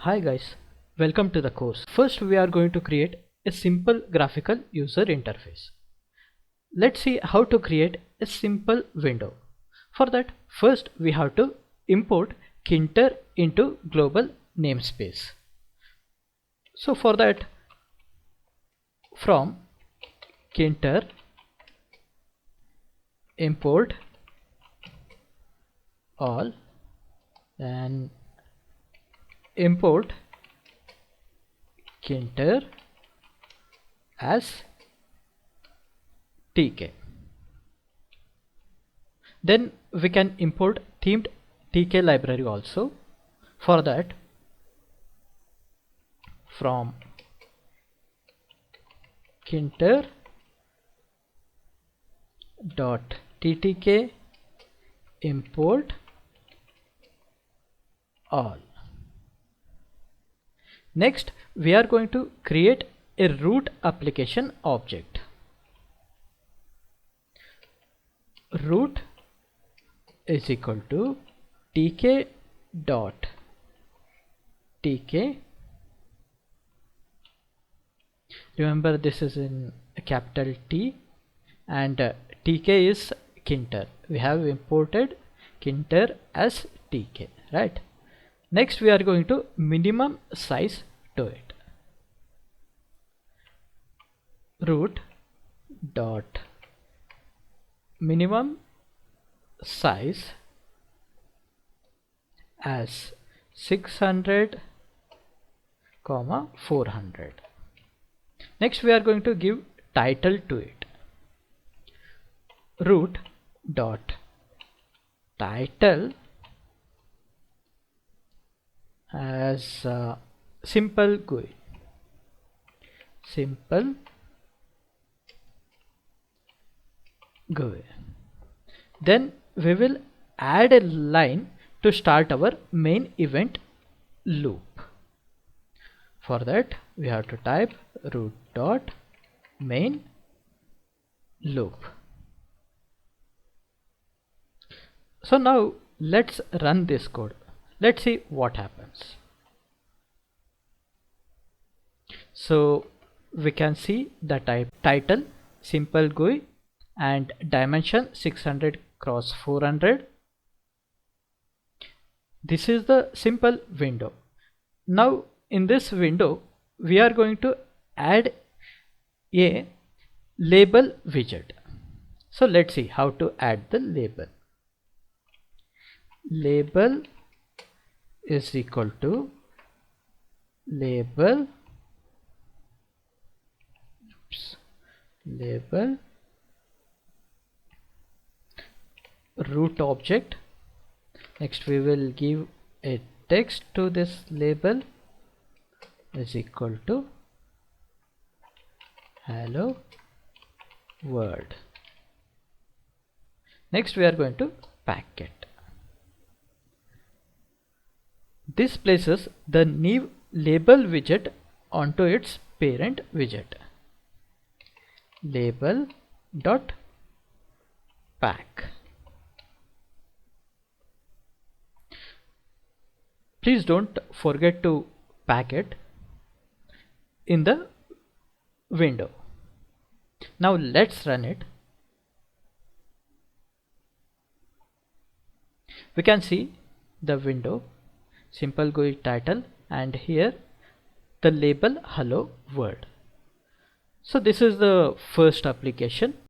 Hi guys, welcome to the course. First we are going to create a simple graphical user interface. Let's see how to create a simple window. For that, first we have to import Tkinter into global namespace. So for that, from Tkinter import all and import Tkinter as Tk. Then we can import themed Tk library also. For that, from Tkinter dot ttk import all. Next we are going to create a root application object. Root is equal to tk dot tk. Remember, this is in capital T and tk is Tkinter. We have imported Tkinter as tk, right? Next we are going to minimum size to it. Root dot minimum size as 600 comma 400. Next we are going to give title to it. Root dot title as simple GUI. Simple GUI. Then we will add a line to start our main event loop. For that we have to type root dot main loop. So now let's run this code. Let's see what happens. So we can see the type title simple GUI and dimension 600 cross 400. This is the simple window. Now in this window we are going to add a label widget. So let's see how to add the label. Label is equal to label root object. Next we will give a text to this label is equal to hello world. Next we are going to pack it. This places the new label widget onto its parent widget. Label dot pack. Please don't forget to pack it in the window. Now let's run it. We can see the window, simple GUI title, and here the label hello world. So this is the first application.